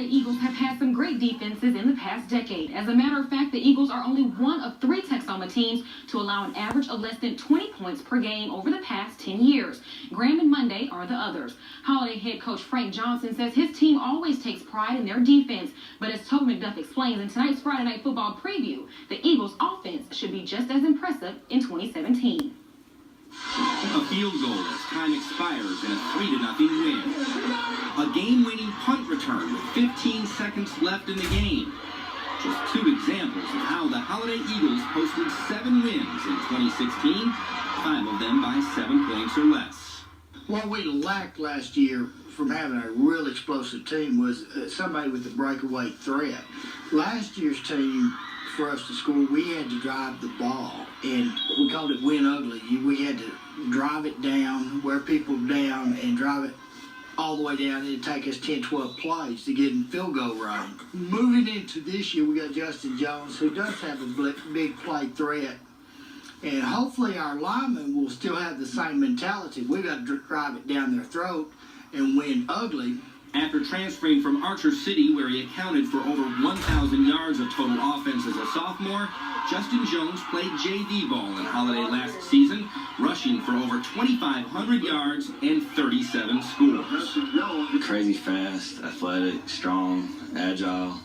Holiday Eagles have had some great defenses in the past decade. As a matter of fact, the Eagles are only one of 3 Texoma teams to allow an average of less than 20 points per game over the past 10 years. Graham and Monday are the others. Holiday head coach Frank Johnson says his team always takes pride in their defense, but as Toby McDuff explains in tonight's Friday Night Football preview, the Eagles' offense should be just as impressive in 2017. A field goal as time expires in a 3-0 win. A game-winning punt return with 15 seconds left in the game. Just 2 examples of how the Holiday Eagles posted 7 wins in 2016, 5 of them by 7 points or less. What we lacked last year from having a real explosive team was somebody with a breakaway threat. Last year's team, for us to score, we had to drive the ball, and we called it win ugly. We had to drive it down, wear people down, and drive it all the way down. It'd take us 10, 12 plays to get in field goal range. Moving into this year, we got Justin Jones, who does have a big play threat, and hopefully our linemen will still have the same mentality. We got to drive it down their throat and win ugly. After transferring from Archer City, where he accounted for over 1,000 yards of total offense as a sophomore, Justin Jones played JV ball in Holiday last season, rushing for over 2,500 yards and 37 scores. Crazy fast, athletic, strong, agile.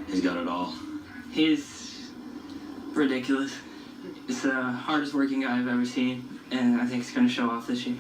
He's got it all. He's ridiculous. He's the hardest working guy I've ever seen, and I think it's going to show off this year.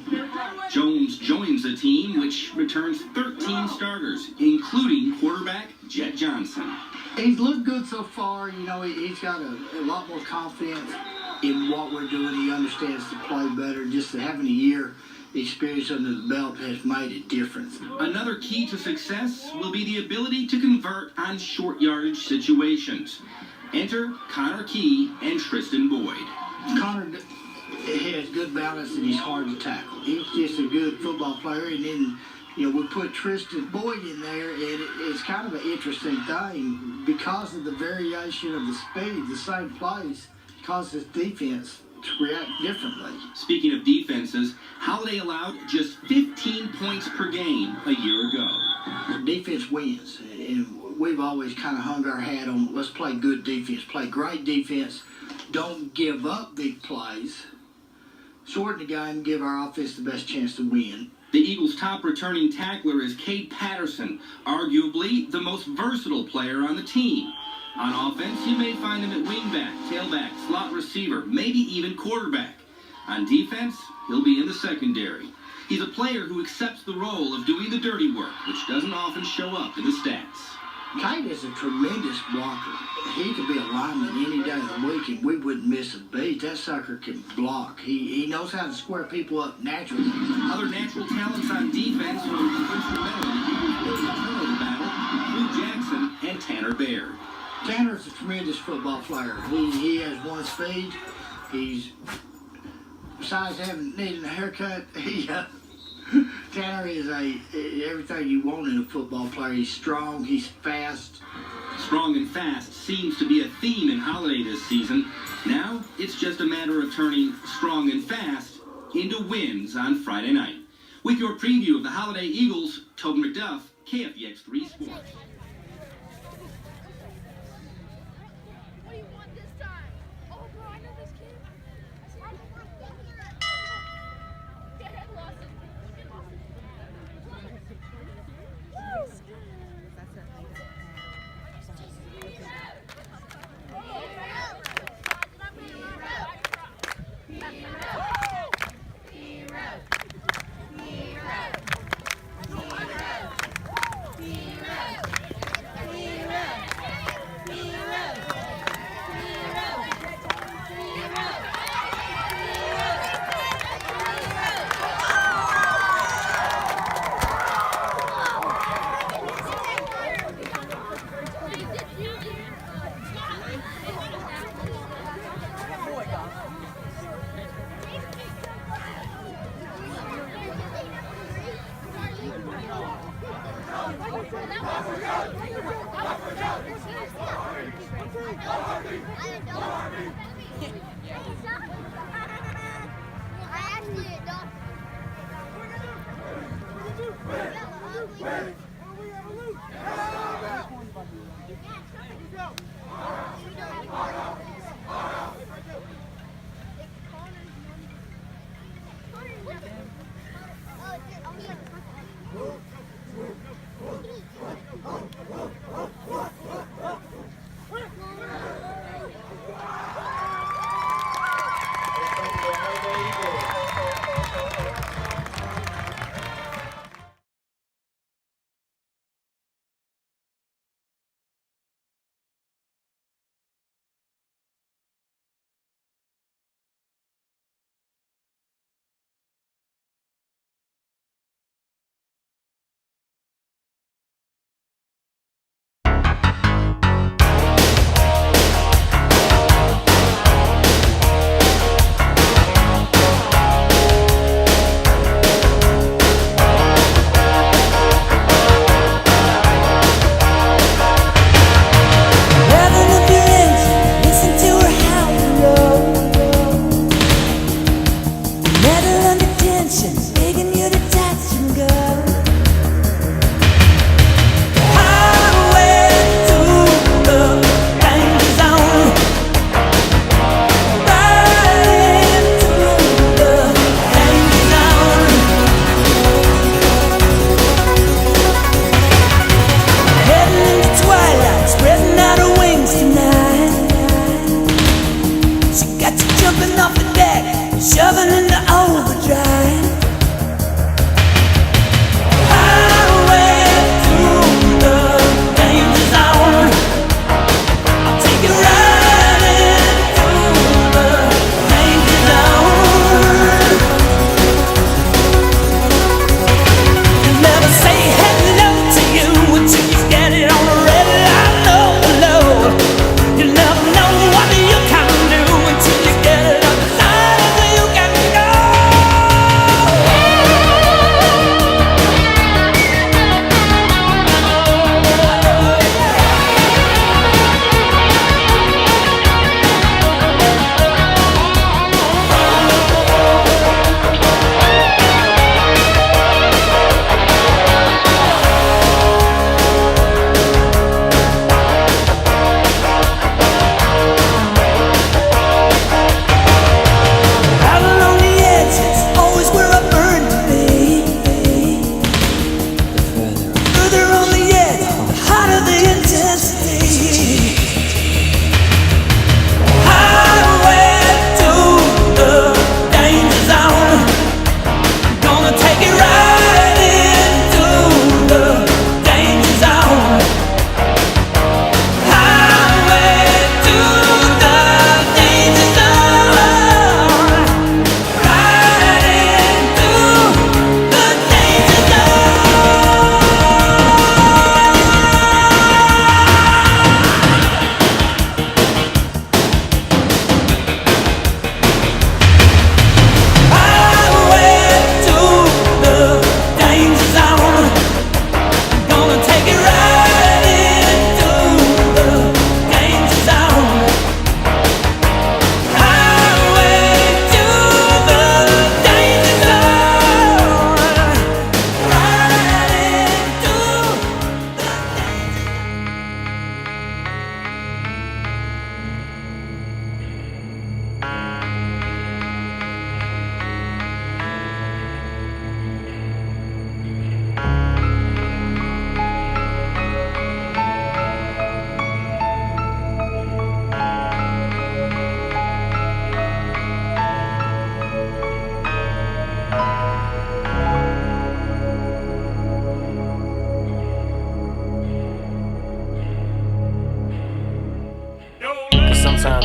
Jones joins a team which returns 13 starters, including quarterback Jet Johnson. He's looked good so far. You know, he's got a lot more confidence in what we're doing. He understands to play better. Just having a year experience under the belt has made a difference. Another key to success will be the ability to convert on short yardage situations. Enter Connor Key and Tristan Boyd. Connor has good balance and he's hard to tackle. He's just a good football player. And then, you know, we put Tristan Boyd in there, and it's kind of an interesting thing because of the variation of the speed. The same plays causes defense to react differently. Speaking of defenses, Holiday allowed just 15 points per game a year ago. Defense wins, and we've always kind of hung our hat on let's play good defense, play great defense, don't give up big plays, shorten the game, give our offense the best chance to win. The Eagles' top returning tackler is Cade Patterson, arguably the most versatile player on the team. On offense, you may find him at wingback, tailback, slot receiver, maybe even quarterback. On defense, he'll be in the secondary. He's a player who accepts the role of doing the dirty work, which doesn't often show up in the stats. Cade is a tremendous blocker. He could be a lineman any day of the week, and we wouldn't miss a beat. That sucker can block. He knows how to square people up naturally. Other natural talents on defense who will be instrumental in the Eagles' turnover battle, Lou Jackson and Tanner Baird. Tanner's a tremendous football player. He has one speed. He's, besides needing a haircut, Tanner is everything you want in a football player. He's strong, he's fast. Strong and fast seems to be a theme in Holiday this season. Now, it's just a matter of turning strong and fast into wins on Friday night. With your preview of the Holiday Eagles, Toby McDuff, KFEX 3 Sports. What do you want this time? Oh, bro, I know this kid. Get ahead, Lawson. Get Lawson. I actually don't.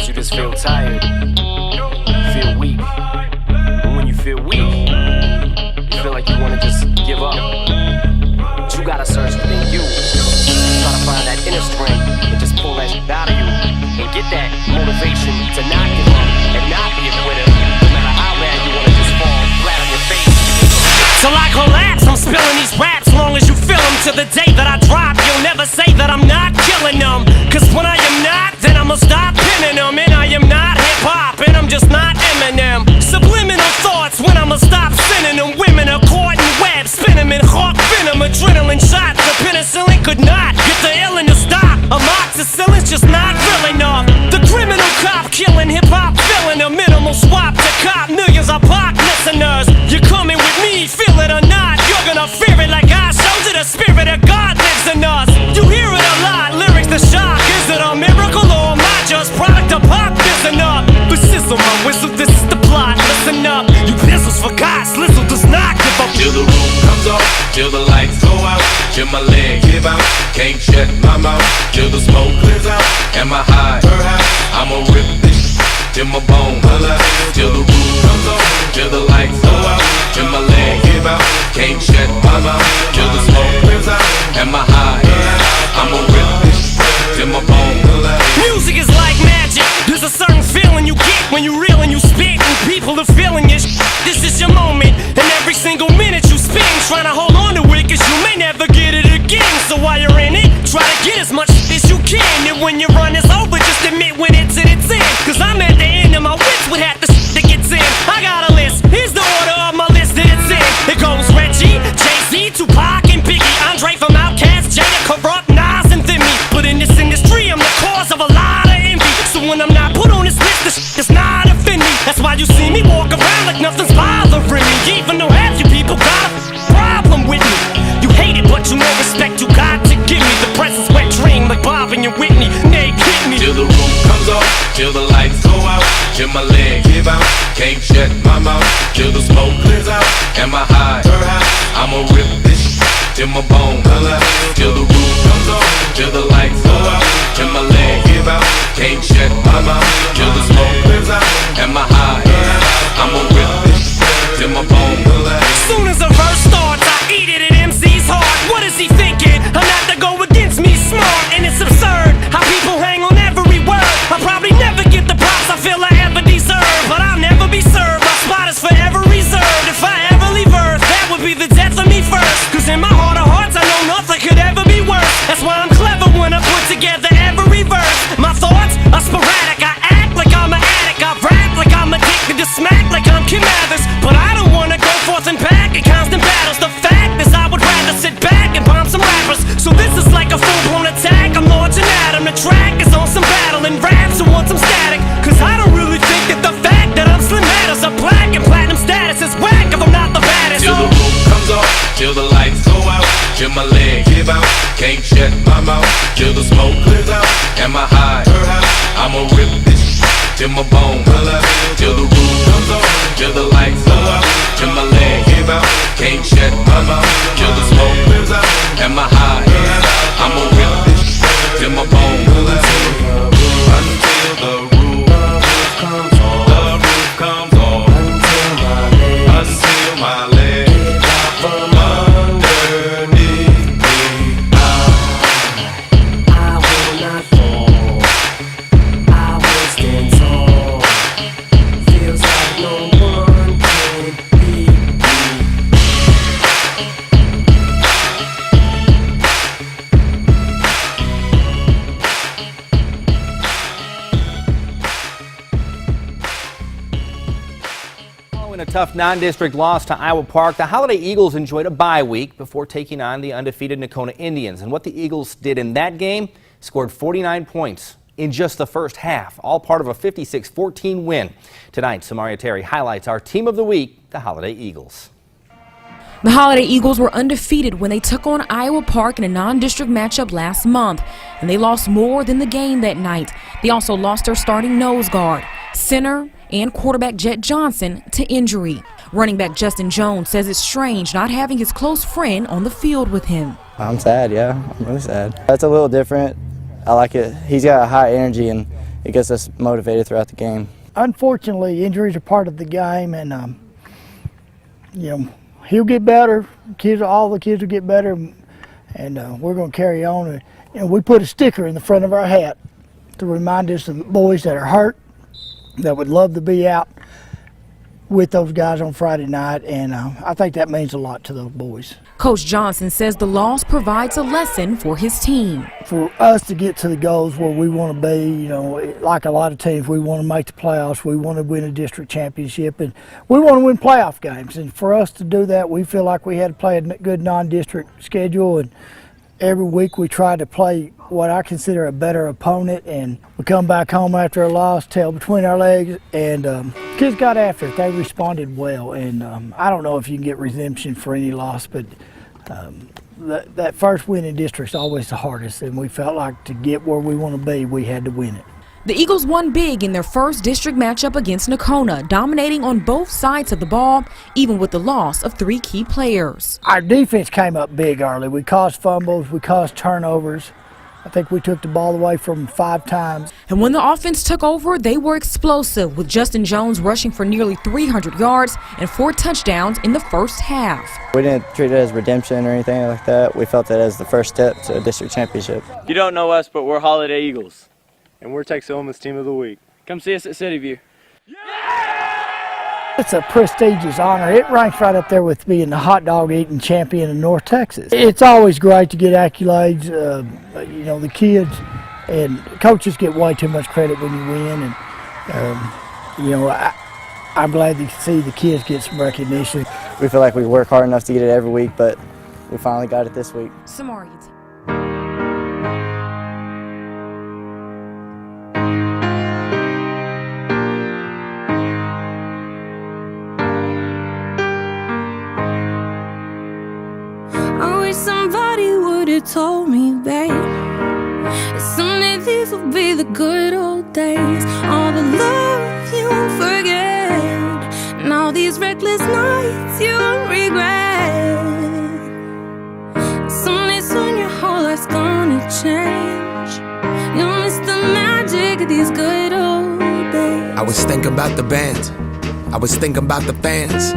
Sometimes you just feel tired, feel weak. And when you feel weak, you feel like you want to just give up. But you gotta search within you. Try to find that inner strength and just pull that shit out of you. And get that motivation to not give up and not be a quitter. No matter how bad you want to just fall flat on your face. Till I collapse, I'm spilling these raps. Long as you feel them to the day that I drop, you'll never say that I'm not killing them. Cause when I am not, then I'ma stop pinning them. And I am not hip-hop, and I'm just not Eminem. Subliminal thoughts when I'ma stop sending them. Women are caught in web, spin them in hawk venom. Adrenaline shots, the penicillin could not get the illin to stop. Amoxicillin's just not real enough. The criminal cop killing hip-hop, filling a minimal swap to cop millions of pop listeners. You're coming with me, feel it or not, you're gonna fear it like I showed you. The spirit of God lives in us. You hear it a lot, lyrics the shock. Is it a miracle or am I just product of pop? Listen up, but sizzle my whistle, this is the plot. Listen up, you pistols for God, Slizzle does not give up. Till the roof comes off, till the lights go out, till my leg give out, can't shut my mouth, till the smoke clears out, and my high, I'ma rip this till my bone alive, till the roof comes off, till the lights go out, till my leg give out, can't shut my mouth, till the smoke clears out, and my high, I'ma rip this till my bone alive. Music is like magic. There's a certain feeling you get when you reel and you spit, and people are feeling it. This is your moment, and every single minute you spend trying to hold on to it, cause you may never get it again. So while you're in it, try to get as much as you can. And when your run is over, just admit when it's in its end. Cause I'm at the end of my wits with half the that gets in. I got a list, here's the order of my list that it's in. It goes Reggie, Jay-Z, Tupac, and Biggie, Andre from Outkast, Jada, Corrupt, Nas, and Thimmy. But in this industry, I'm the cause of a lot of envy. So when I'm not put on this list, this does not offend me. That's why you see me walk around like nothing's bothering me. Even though half you people got a problem with me. You hate it, but you know respect you got to give me. The presence wet dream like Bob and your Whitney. Nay, hit me. Till the roof comes off, till the lights go out, till my leg give out, can't shut my mouth, till the smoke clears out, and my high, I'ma rip this till my bone alive, till the roof comes off, till the lights go out, till my leg give out, can't shut my mouth, till the smoke clears out, and my high, I'ma rip this till my bone alive. Soon as a verse starts, I eat it at MC's heart. What is he thinking? I'm not to go against me, smart, and it's absurd how people hang on every word. I'll probably never get the props I feel I ever deserve, but I'll never be served. My spot is forever reserved. If I ever leave Earth, that would be the death of me first. Cause in my heart of hearts, I know nothing could ever be worse. That's why I'm clever when I put together every verse. My thoughts are sporadic. I act like I'm an addict. I rap like I'm addicted to smack like I'm Kim Mathers. But I don't wanna go forth and back in constant battles. The fact is I would rather sit back and bomb some rappers. So this is like a full-blown attack. I'm launching at 'em. The track is on some battle and raps who want some static. Cause I don't really think that the fact that I'm slim matters. A black and platinum status is whack if I'm not the baddest. Till the roof comes off, till the lights go out, till my leg give out, can't shut my mouth, till the smoke clears out, and my high, I'ma rip this till my bone alive, till the roof comes off, till the lights go out, till my leg give out, can't shut my mouth, till the smoke clears out, and my high, I'ma rip this till my bone alive, until the roof comes off, the roof comes off, until my leg from underneath me. I will not fall. I will stand tall. Feels like no one can beat me. Following a tough non-district loss to Iowa Park, the Holiday Eagles enjoyed a bye week before taking on the undefeated Nakona Indians. And what the Eagles did in that game, scored 49 points in just the first half, all part of a 56-14 win. Tonight, Samaria Terry highlights our team of the week, the Holiday Eagles. The Holiday Eagles were undefeated when they took on Iowa Park in a non-district matchup last month, and they lost more than the game that night. They also lost their starting nose guard, center, and quarterback Jet Johnson to injury. Running back Justin Jones says it's strange not having his close friend on the field with him. I'm sad, yeah. I'm really sad. That's a little different. I like it. He's got a high energy, and it gets us motivated throughout the game. Unfortunately, injuries are part of the game, and you know, he'll get better. All the kids will get better, and we're going to carry on. And you know, we put a sticker in the front of our hat to remind us of the boys that are hurt, that would love to be out with those guys on Friday night, and I think that means a lot to those boys. Coach Johnson says the loss provides a lesson for his team. For us to get to the goals where we want to be, you know, like a lot of teams, we want to make the playoffs, we want to win a district championship, and we want to win playoff games. And for us to do that, we feel like we had to play a good non-district schedule, and every week we try to play what I consider a better opponent, and we come back home after a loss, tail between our legs, and kids got after it. They responded well, and I don't know if you can get redemption for any loss, but that first win in district is always the hardest, and we felt like to get where we want to be, we had to win it. The Eagles won big in their first district matchup against Nocona, dominating on both sides of the ball, even with the loss of 3 key players. Our defense came up big early. We caused fumbles, we caused turnovers. I think we took the ball away from 5 times. And when the offense took over, they were explosive, with Justin Jones rushing for nearly 300 yards and 4 touchdowns in the first half. We didn't treat it as redemption or anything like that. We felt it as the first step to a district championship. You don't know us, but we're Holiday Eagles. And we're Texoma's Team of the Week. Come see us at City View. It's a prestigious honor. It ranks right up there with being the hot dog eating champion of North Texas. It's always great to get accolades. You know, the kids and coaches get way too much credit when you win, and you know, I'm glad to see the kids get some recognition. We feel like we work hard enough to get it every week, but we finally got it this week. Samari. Somebody would have told me, babe, someday these will be the good old days. All the love you won't forget, and all these reckless nights you won't regret. Someday soon your whole life's gonna change. You'll miss the magic of these good old days. I was thinking about the band, I was thinking about the fans.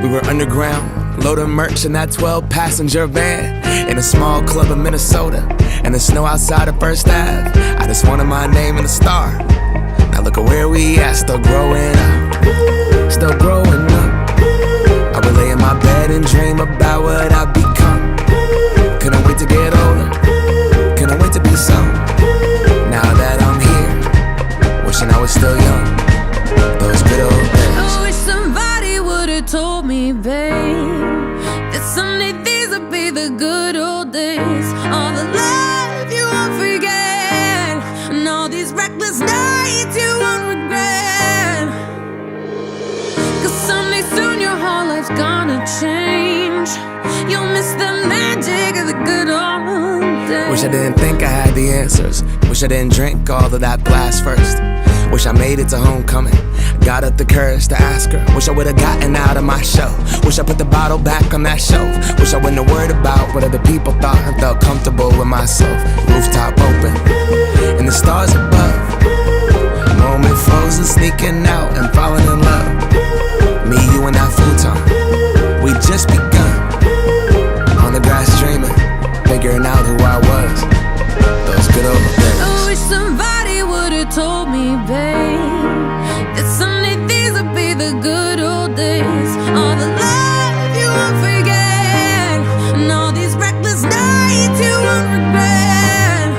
We were underground, loading merch in that 12-passenger van, in a small club in Minnesota, and the snow outside of First Ave. I just wanted my name and a star. Now look at where we at, still growing up, still growing up. I would lay in my bed and dream about what I've become. Couldn't wait to get older, couldn't wait to be some. Now that I'm here, wishing I was still young, those good old days. I wish somebody would've told me, babe, that someday these would be the good old days. All the love you won't forget, and all these reckless nights you won't regret. Cause someday soon your whole life's gonna change. You'll miss the magic of the good old days. Wish I didn't think I had the answers. Wish I didn't drink all of that glass first. Wish I made it to homecoming, got up the courage to ask her. Wish I would've gotten out of my shell. Wish I put the bottle back on that shelf. Wish I wouldn't have worried about what other people thought and felt comfortable with myself. Rooftop open, and the stars above. Moment frozen, sneaking out and falling in love. Me, you, and that futon, we just begun. On the grass dreaming, figuring out who I was. Those good old days. I wish somebody would've told me, babe, that someday these would be the good old days. All the love you won't forget, and all these reckless nights you won't regret.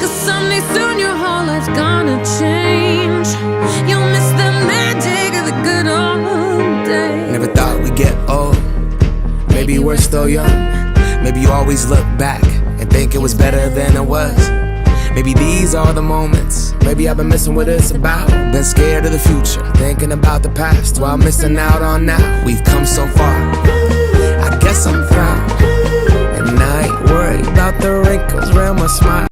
Cause someday soon your whole life's gonna change. You'll miss the magic of the good old days. Never thought we'd get old. Maybe we're still young. Maybe you always look back and think it was better than it was. Maybe these are the moments. Maybe I've been missing what it's about. Been scared of the future, thinking about the past while missing out on now. We've come so far, I guess I'm proud, and I ain't worried about the wrinkles around my smile.